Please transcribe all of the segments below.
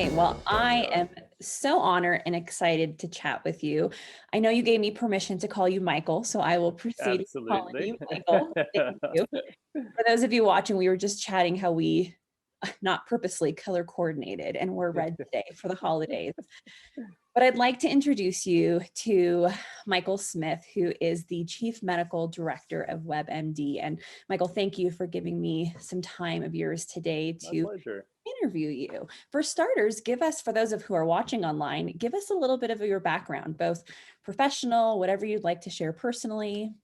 Okay, well, There we I are. am so honored and excited to chat with you. I know you gave me permission to call you Michael, so I will proceed with calling Absolutely. you Michael. Thank you. For those of you watching, we were just chatting how we, not purposely, color coordinated and we're red today for the holidays. But I'd like to introduce you to Micheal Smith, who is the Chief Medical Director of WebMD. And Michael, thank you for giving me some time of yours today My to pleasure. interview you. For starters, give us, for those of who are watching online, give us a little bit of your background, both professional, whatever you'd like to share personally.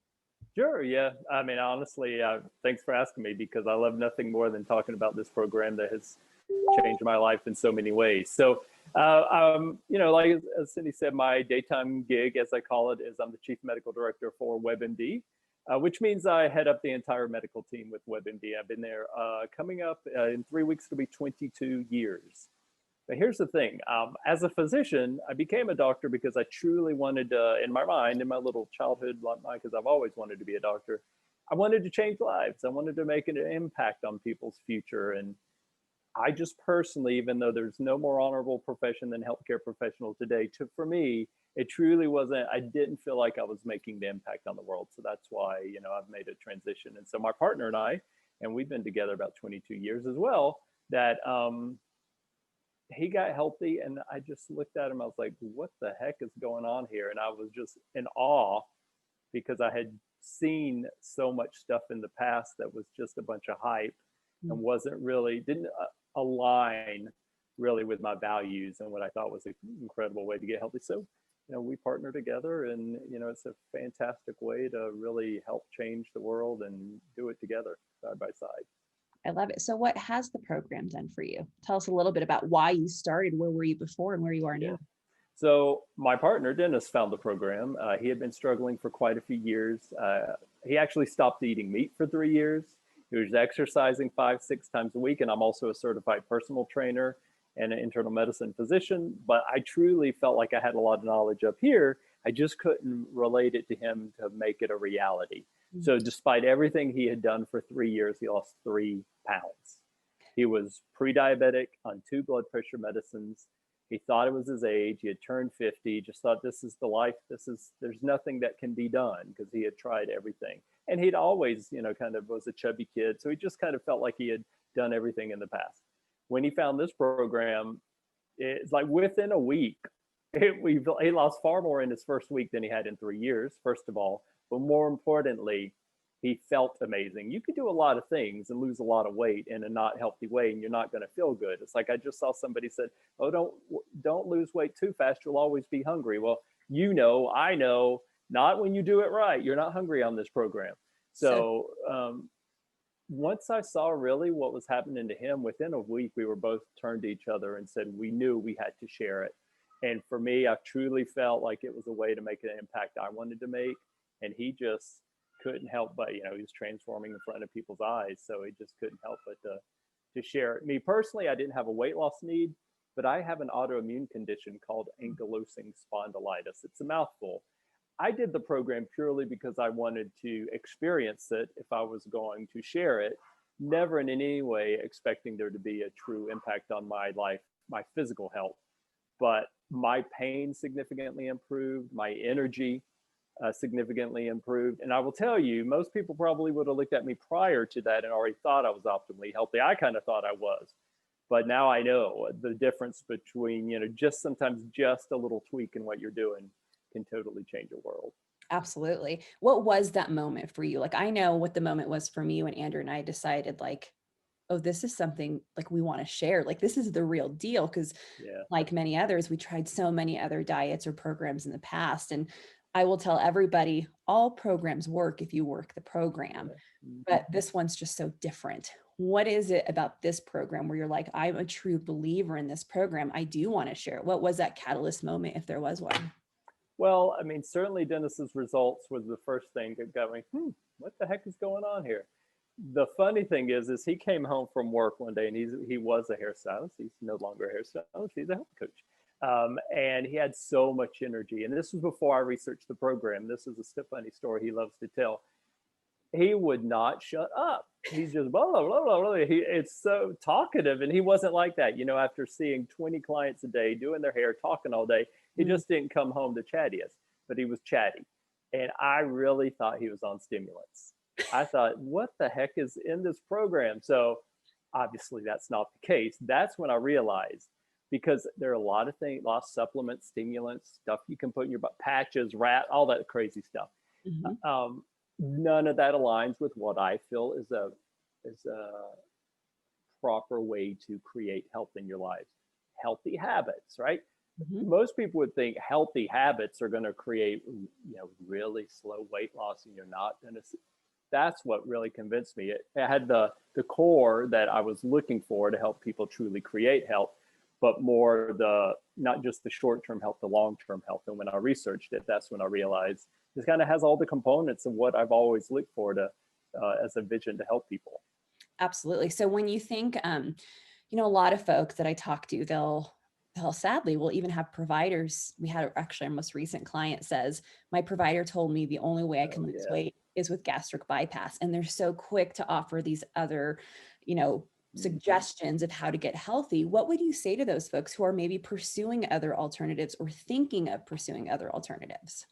Sure. Yeah. I mean, honestly, thanks for asking me because I love nothing more than talking about this program that has changed my life in so many ways. So, like as Cindy said, my daytime gig, as I call it, is I'm the Chief Medical Director for WebMD, which means I head up the entire medical team with WebMD. I've been there coming up in 3 weeks, it'll be 22 years. But here's the thing. As a physician, I became a doctor because I truly wanted to, in my mind, in my little childhood, because I've always wanted to be a doctor, I wanted to change lives. I wanted to make an impact on people's future. And I just personally, even though there's no more honorable profession than healthcare professional today, for me, it truly wasn't, I didn't feel like I was making the impact on the world. So that's why, I've made a transition. And so my partner and I, and we've been together about 22 years as well, that he got healthy and I just looked at him. I was like, what the heck is going on here? And I was just in awe because I had seen so much stuff in the past that was just a bunch of hype and didn't align really with my values and what I thought was an incredible way to get healthy. So, we partner together and, it's a fantastic way to really help change the world and do it together side by side. I love it. So what has the program done for you? Tell us a little bit about why you started, where were you before and where you are Yeah. now? So my partner, Dennis, found the program. He had been struggling for quite a few years. He actually stopped eating meat for 3 years. He was exercising 5, 6 times a week. And I'm also a certified personal trainer and an internal medicine physician. But I truly felt like I had a lot of knowledge up here. I just couldn't relate it to him to make it a reality. So despite everything he had done for 3 years, he lost 3 pounds. He was pre-diabetic on 2 blood pressure medicines. He thought it was his age. He had turned 50, just thought this is the life. There's nothing that can be done because he had tried everything. And he'd always, kind of was a chubby kid. So he just kind of felt like he had done everything in the past. When he found this program, it's like within a week, he lost far more in his first week than he had in 3 years, first of all. But more importantly, he felt amazing. You can do a lot of things and lose a lot of weight in a not healthy way, and you're not going to feel good. It's like I just saw somebody said, "Oh, don't lose weight too fast. You'll always be hungry." Well, I know, not when you do it right. You're not hungry on this program. So So once I saw really what was happening to him, within a week, we were both turned to each other and said we knew we had to share it. And for me, I truly felt like it was a way to make an impact I wanted to make. And he just couldn't help but, he was transforming in front of people's eyes. So he just couldn't help but to share it. Me personally, I didn't have a weight loss need, but I have an autoimmune condition called ankylosing spondylitis. It's a mouthful. I did the program purely because I wanted to experience it if I was going to share it, never in any way expecting there to be a true impact on my life, my physical health. But my pain significantly improved, my energy significantly improved. And I will tell you, most people probably would have looked at me prior to that and already thought I was optimally healthy. I kind of thought I was. But now I know the difference between, just sometimes just a little tweak in what you're doing can totally change a world. absolutely. What was that moment for you? Like, I know what the moment was for me when Andrew and I decided, like, oh, this is something like we want to share. Like, this is the real deal. Cause Yeah. like many others, we tried so many other diets or programs in the past. And I will tell everybody, all programs work if you work the program, Mm-hmm. but this one's just so different. What is it about this program where you're like, I'm a true believer in this program. I do want to share it. What was that catalyst moment, if there was one? Well, I mean, certainly Dennis's results was the first thing that got me, what the heck is going on here? The funny thing is he came home from work one day and he was a hairstylist. He's no longer a hairstylist. He's a health coach. And he had so much energy. And this was before I researched the program. This is a funny story he loves to tell. he would not shut up. He's just blah, blah, blah, blah, blah. It's so talkative. And he wasn't like that. You know, after seeing 20 clients a day, doing their hair, talking all day, he Mm. just didn't come home the chattiest, but he was chatty. And I really thought he was on stimulants. I thought, what the heck is in this program? So obviously that's not the case. That's when I realized, because there are a lot of things, a lot of supplements, stimulants, stuff you can put in your butt, patches, rat, all that crazy stuff. Mhm. None of that aligns with what I feel is a proper way to create health in your life. Healthy habits, right? Mhm. Most people would think healthy habits are going to create, really slow weight loss, and you're not going to. That's what really convinced me. It had the core that I was looking for to help people truly create health, but more the not just the short-term health, the long-term health. And when I researched it, that's when I realized this kind of has all the components of what I've always looked for to as a vision to help people. Absolutely. So when you think, a lot of folks that I talk to, they'll sadly will even have providers. We had actually our most recent client says, my provider told me the only way I can Oh lose yeah. weight is with gastric bypass. And they're so quick to offer these other, you know, suggestions of how to get healthy. What would you say to those folks who are maybe pursuing other alternatives or thinking of pursuing other alternatives?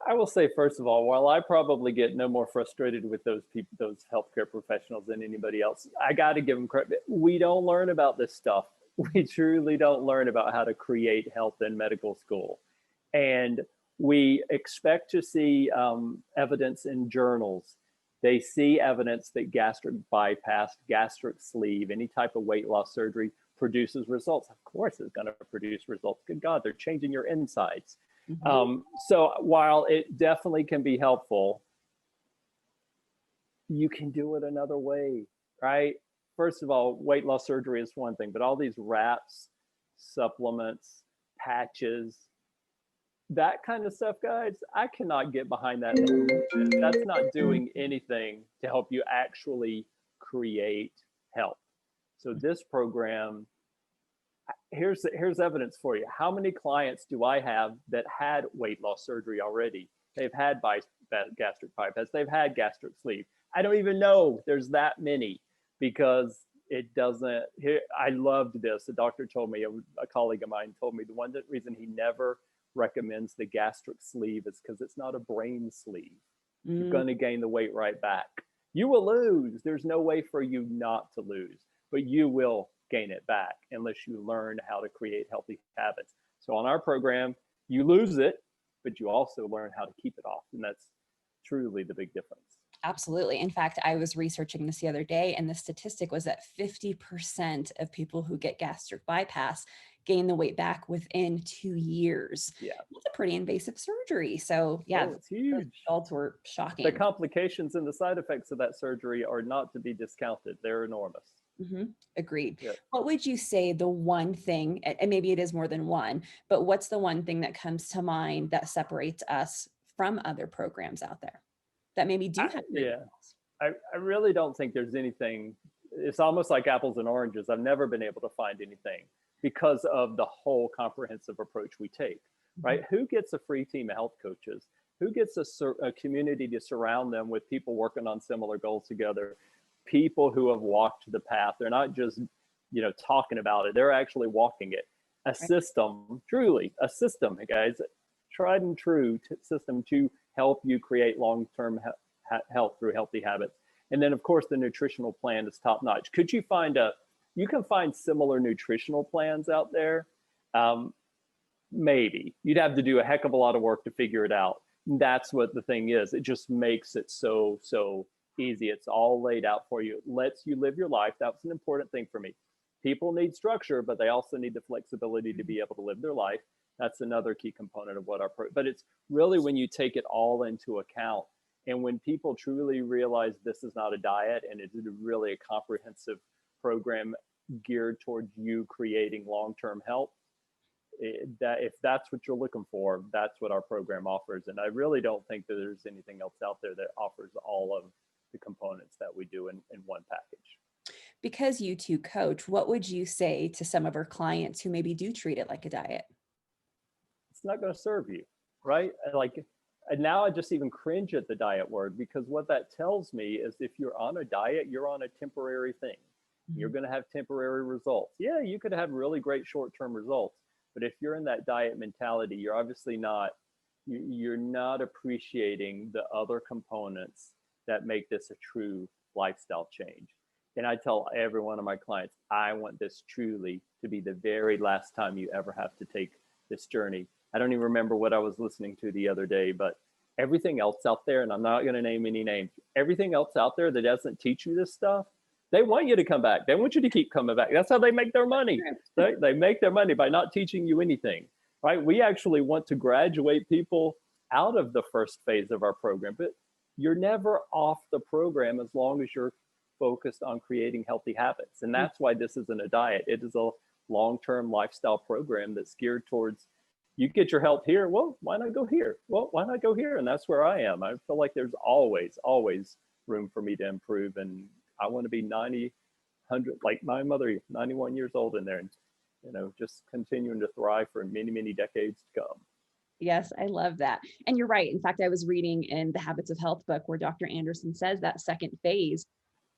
I will say, first of all, while I probably get no more frustrated with those people, those healthcare professionals than anybody else, I got to give them credit. We don't learn about this stuff. We truly don't learn about how to create health in medical school. And we expect to see evidence in journals. They see evidence that gastric bypass, gastric sleeve, any type of weight loss surgery produces results. Of course, it's going to produce results. Good God, they're changing your insides. Mhm. So while it definitely can be helpful, you can do it another way, right? First of all, weight loss surgery is one thing, but all these wraps, supplements, patches, that kind of stuff, guys, I cannot get behind that. That's not doing anything to help you actually create health. So this program, here's evidence for you. How many clients do I have that had weight loss surgery already? They've had gastric bypass. They've had gastric sleeve. I don't even know there's that many, because it doesn't. I loved this. A doctor told me, a colleague of mine told me, the one reason he never recommends the gastric sleeve is because it's not a brain sleeve. You're Mm. going to gain the weight right back. You will lose. There's no way for you not to lose, but you will gain it back unless you learn how to create healthy habits. So on our program, you lose it, but you also learn how to keep it off. And that's truly the big difference. Absolutely. In fact, I was researching this the other day, and the statistic was that 50% of people who get gastric bypass gain the weight back within 2 years. Yeah. That's a pretty invasive surgery. So, yeah, Oh, it's those huge. results were The shocking. complications and the side effects of that surgery are not to be discounted. They're enormous. Agreed. Yeah. What would you say the one thing, and maybe it is more than one, but what's the one thing that comes to mind that separates us from other programs out there that maybe do have great Yeah. results? I really don't think there's anything. It's almost like apples and oranges. I've never been able to find anything because of the whole comprehensive approach we take, Mhm. right? Who gets a free team of health coaches? Who gets a community to surround them with people working on similar goals together? People who have walked the path. They're not just, talking about it. They're actually walking it. A Right. system, truly a system, guys, tried and true system to help you create long-term health through healthy habits. And then, of course, the nutritional plan is top notch. You can find similar nutritional plans out there. Um, Maybe you'd have to do a heck of a lot of work to figure it out. That's what the thing is. It just makes it so easy. It's all laid out for you. It lets you live your life. That was an important thing for me. People need structure, but they also need the flexibility to be able to live their life. That's another key component of what but it's really when you take it all into account, and when people truly realize this is not a diet and it's really a comprehensive program geared towards you creating long-term health, that if that's what you're looking for, that's what our program offers. And I really don't think that there's anything else out there that offers all of the components that we do in one package. Because you two coach, what would you say to some of our clients who maybe do treat it like a diet? It's not going to serve you, right? Like, and now I just even cringe at the diet word, because what that tells me is if you're on a diet, you're on a temporary thing. You're going to have temporary results. Yeah, you could have really great short-term results, but if you're in that diet mentality, you're obviously not, you're not appreciating the other components that make this a true lifestyle change. And I tell every one of my clients, I want this truly to be the very last time you ever have to take this journey. I don't even remember what I was listening to the other day, but everything else out there, and I'm not going to name any names, everything else out there that doesn't teach you this stuff, they want you to come back. They want you to keep coming back. That's how they make their money. They make their money by not teaching you anything, right? We actually want to graduate people out of the first phase of our program, but you're never off the program as long as you're focused on creating healthy habits. And that's why this isn't a diet. It is a long-term lifestyle program that's geared towards, you get your health here. Well, why not go here? Well, why not go here? And that's where I am. I feel like there's always room for me to improve. And I want to be 90, 100, like my mother, 91 years old in there, and, you know, just continuing to thrive for many, many decades to come. Yes, I love that. And you're right. In fact, I was reading in the Habits of Health book where Dr. Anderson says that second phase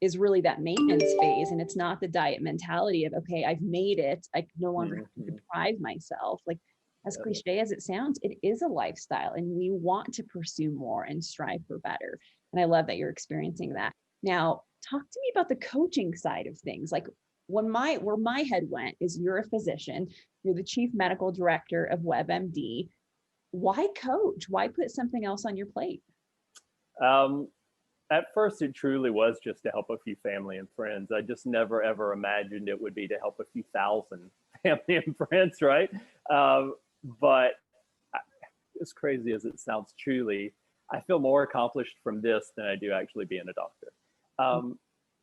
is really that maintenance phase. And it's not the diet mentality of, okay, I've made it, I no longer have to deprive myself. Like, as cliche as it sounds, it is a lifestyle and we want to pursue more and strive for better. And I love that you're experiencing that. Now, talk to me about the coaching side of things. Like, where my head went is, you're a physician, you're the chief medical director of WebMD. Why coach? Why put something else on your plate? At first, it truly was just to help a few family and friends. I just never, ever imagined it would be to help a few thousand family and friends, right? But as crazy as it sounds, truly, I feel more accomplished from this than I do actually being a doctor.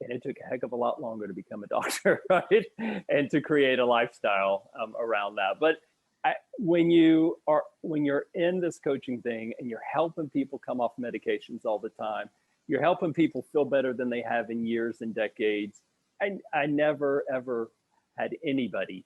And it took a heck of a lot longer to become a doctor, right? And to create a lifestyle around that. But when you're in this coaching thing and you're helping people come off medications all the time, you're helping people feel better than they have in years and decades. I never, ever had anybody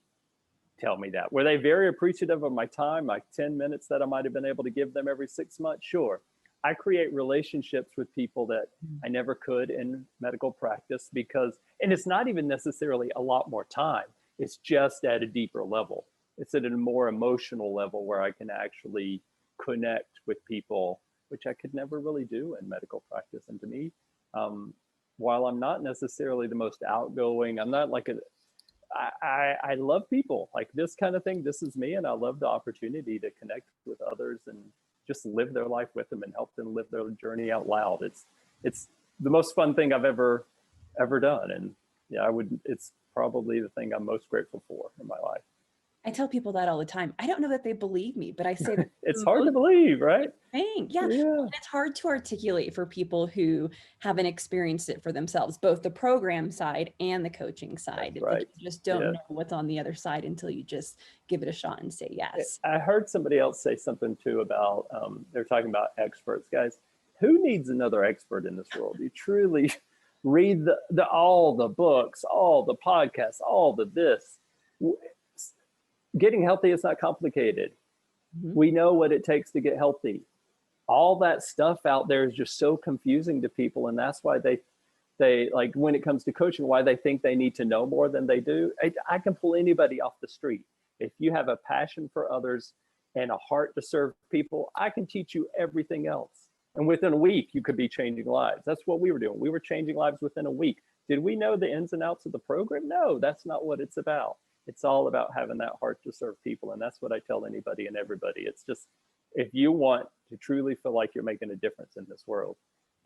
tell me that. Were they very appreciative of my time, my 10 minutes that I might have been able to give them every 6 months? Sure. I create relationships with people that I never could in medical practice, because, and it's not even necessarily a lot more time. It's just at a deeper level. It's at a more emotional level where I can actually connect with people, which I could never really do in medical practice. And to me, while I'm not necessarily the most outgoing, I'm not like I love people. Like, this kind of thing, this is me, and I love the opportunity to connect with others and just live their life with them and help them live their journey out loud. It's the most fun thing I've ever done. And yeah, it's probably the thing I'm most grateful for in my life. I tell people that all the time. I don't know that they believe me, but I say that it's hard to believe, right? Thing. Yeah. And it's hard to articulate for people who haven't experienced it for themselves, both the program side and the coaching side. Right. You just don't know what's on the other side until you just give it a shot and say yes. I heard somebody else say something too about, they're talking about experts. Guys, who needs another expert in this world? You truly read all the books, all the podcasts, all the this. Getting healthy is not complicated. We know what it takes to get healthy. All that stuff out there is just so confusing to people. And that's why they like, when it comes to coaching, why they think they need to know more than they do. I can pull anybody off the street. If you have a passion for others and a heart to serve people, I can teach you everything else. And within a week, you could be changing lives. That's what we were doing. We were changing lives within a week. Did we know the ins and outs of the program? No, that's not what it's about. It's all about having that heart to serve people. And that's what I tell anybody and everybody. It's just, if you want to truly feel like you're making a difference in this world,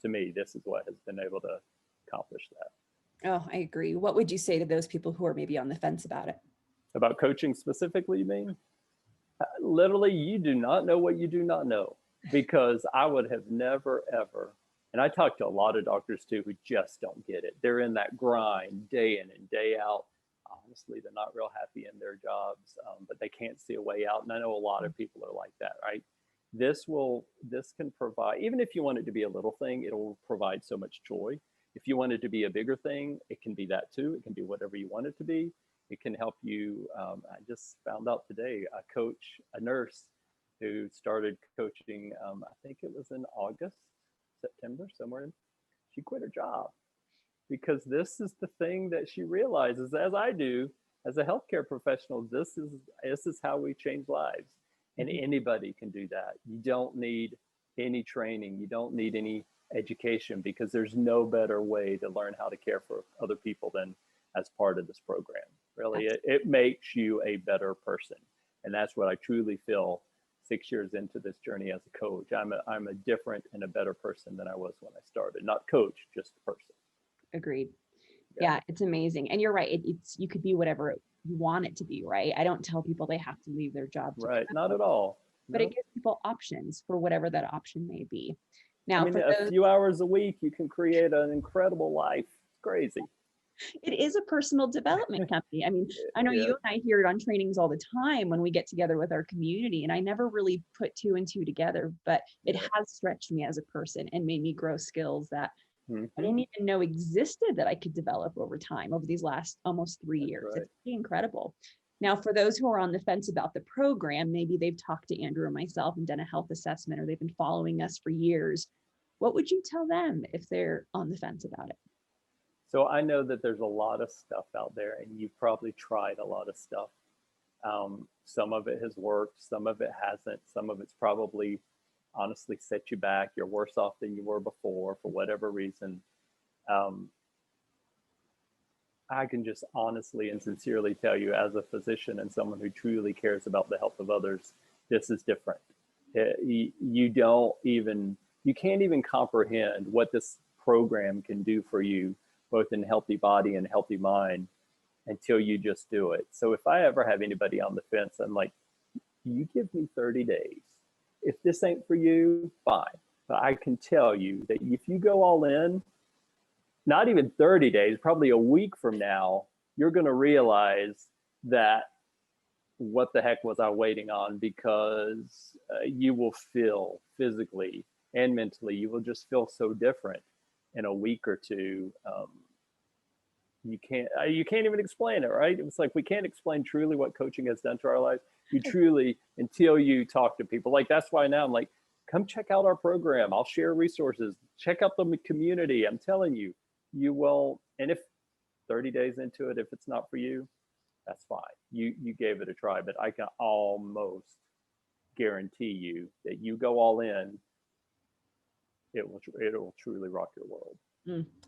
to me, this is what has been able to accomplish that. Oh, I agree. What would you say to those people who are maybe on the fence about it? About coaching specifically, you mean? Literally, you do not know what you do not know, because I would have never, ever, and I talk to a lot of doctors too who just don't get it. They're in that grind day in and day out. Honestly, they're not real happy in their jobs, but they can't see a way out. And I know a lot of people are like that, right? This can provide, even if you want it to be a little thing, it'll provide so much joy. If you want it to be a bigger thing, it can be that too. It can be whatever you want it to be. It can help you. I just found out today, a coach, a nurse, who started coaching, I think it was in August, September, somewhere in, she quit her job because this is the thing that she realizes, as I do, as a healthcare professional, this is how we change lives. And anybody can do that. You don't need any training. You don't need any education, because there's no better way to learn how to care for other people than as part of this program. Really, it makes you a better person. And that's what I truly feel 6 years into this journey as a coach. I'm a different and a better person than I was when I started. Not coach, just a person. Agreed. Yeah, it's amazing. And you're right. It's you could be whatever you want it to be, right? I don't tell people they have to leave their job. Right. Not at all. But it gives people options for whatever that option may be. Now, I mean, a few hours a week, you can create an incredible life. It's crazy. It is a personal development company. I mean, I know you and I hear it on trainings all the time when we get together with our community, and I never really put two and two together, but it has stretched me as a person and made me grow skills that I didn't even know existed that I could develop over time, over these last almost 3 years. Right. It's pretty incredible. Now, for those who are on the fence about the program, maybe they've talked to Andrew and myself and done a health assessment, or they've been following us for years. What would you tell them if they're on the fence about it? So I know that there's a lot of stuff out there, and you've probably tried a lot of stuff. Some of it has worked, some of it hasn't, some of it's probably honestly set you back. You're worse off than you were before for whatever reason. I can just honestly and sincerely tell you, as a physician and someone who truly cares about the health of others, this is different. You can't even comprehend what this program can do for you, both in healthy body and healthy mind, until you just do it. So if I ever have anybody on the fence, I'm like, you give me 30 days. If this ain't for you, fine. But I can tell you that if you go all in, not even 30 days, probably a week from now, you're going to realize that what the heck was I waiting on? Because you will feel physically and mentally, you will just feel so different in a week or two. You can't even explain it, right? It's like we can't explain truly what coaching has done to our lives. You truly, until you talk to people. Like, that's why now I'm like, come check out our program. I'll share resources. Check out the community. I'm telling you, you will. And if 30 days into it, if it's not for you, that's fine. You gave it a try. But I can almost guarantee you that you go all in, it will truly rock your world.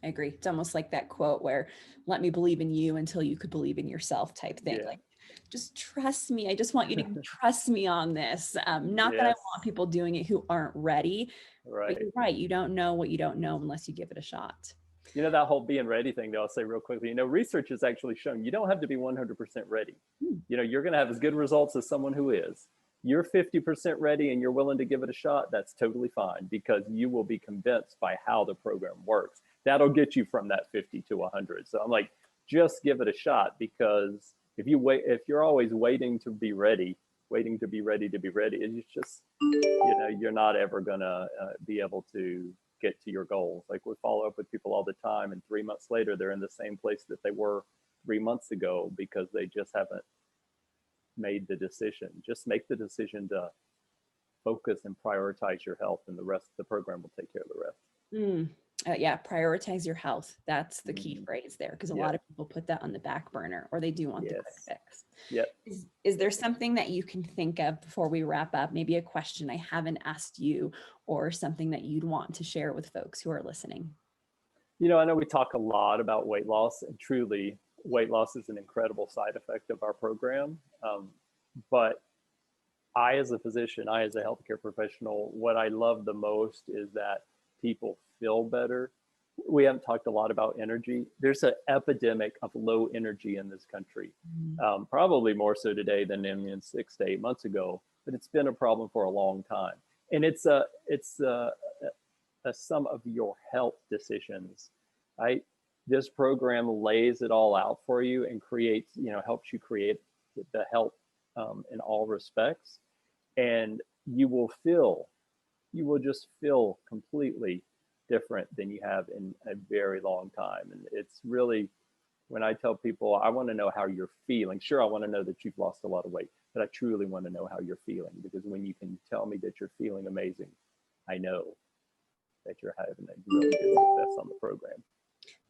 I agree. It's almost like that quote where, let me believe in you until you could believe in yourself type thing. Yeah. Like, just trust me. I just want you to trust me on this. Not that I want people doing it who aren't ready. Right. But you're right. You don't know what you don't know unless you give it a shot. You know, that whole being ready thing, though, I'll say real quickly, research has actually shown you don't have to be 100% ready. You're going to have as good results as someone who is. You're 50% ready and you're willing to give it a shot, that's totally fine, because you will be convinced by how the program works. That'll get you from that 50 to 100. So I'm like, just give it a shot, because if you're always waiting to be ready, it's just, you're not ever going to be able to get to your goals. Like, we follow up with people all the time, and 3 months later, they're in the same place that they were 3 months ago, because they just haven't made the decision. Just make the decision to focus and prioritize your health, and the program will take care of the rest. Yeah, prioritize your health. That's the key phrase there, because a lot of people put that on the back burner, or they do want the quick fix. Is there something that you can think of before we wrap up? Maybe a question I haven't asked you, or something that you'd want to share with folks who are listening? I know we talk a lot about weight loss, and truly, weight loss is an incredible side effect of our program. But I, as a physician, I, as a healthcare professional, what I love the most is that people feel better. We haven't talked a lot about energy. There's an epidemic of low energy in this country, probably more so today than in 6 to 8 months ago, but it's been a problem for a long time. And it's a sum of your health decisions, right? This program lays it all out for you and creates, helps you create the health in all respects. And you will just feel completely different than you have in a very long time. And it's really, when I tell people, I want to know how you're feeling. Sure, I want to know that you've lost a lot of weight, but I truly want to know how you're feeling, because when you can tell me that you're feeling amazing, I know that you're having a really good success on the program.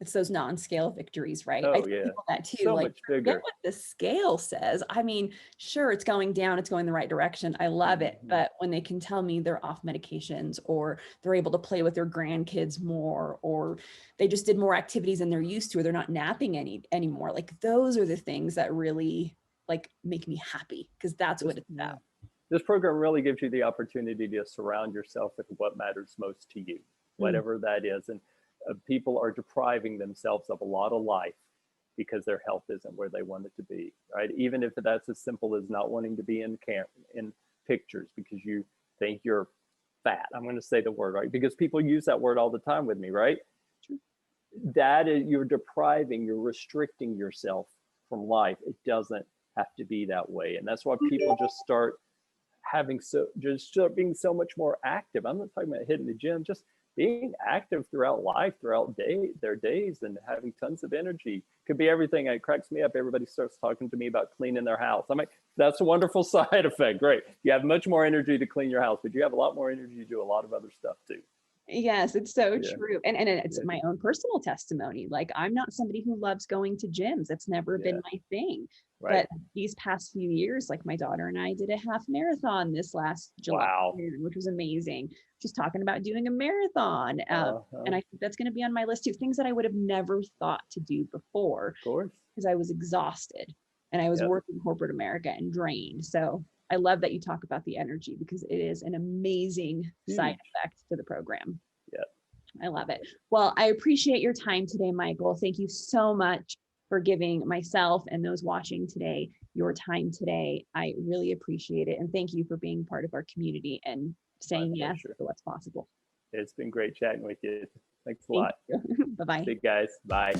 It's those non-scale victories, right? I Oh tell yeah, people that too. so Like, much forget bigger. what the scale says. I mean, sure, it's going down, it's going the right direction. I love it. Mhm. But when they can tell me they're off medications, or they're able to play with their grandkids more, or they just did more activities than they're used to, or they're not napping anymore. Like, those are the things that really like make me happy, because that's what it's about. This program really gives you the opportunity to surround yourself with what matters most to you, whatever that is. And people are depriving themselves of a lot of life because their health isn't where they want it to be, right? Even if that's as simple as not wanting to be in pictures because you think you're fat. I'm going to say the word, right? Because people use that word all the time with me, right? That is, you're depriving, you're restricting yourself from life. It doesn't have to be that way. And that's why people just start being so much more active. I'm not talking about hitting the gym, just being active throughout life, throughout their days, and having tons of energy. Could be everything. It cracks me up. Everybody starts talking to me about cleaning their house. I'm like, that's a wonderful side effect. Great. You have much more energy to clean your house, but you have a lot more energy to do a lot of other stuff too. Yes, it's so true. And it's my own personal testimony. Like, I'm not somebody who loves going to gyms. That's never been my thing. Right. But these past few years, like, my daughter and I did a half marathon this last July, which was amazing. She's talking about doing a marathon. And I think that's going to be on my list too. Things that I would have never thought to do before. Of course. Because I was exhausted and I was working corporate America and drained. So I love that you talk about the energy, because it is an amazing side effect to the program. Yeah. I love it. Well, I appreciate your time today, Micheal. Thank you so much for giving myself and those watching today your time today. I really appreciate it. And thank you for being part of our community and saying yes to what's possible. It's been great chatting with you. Thanks a lot. Bye-bye. See you guys. Bye.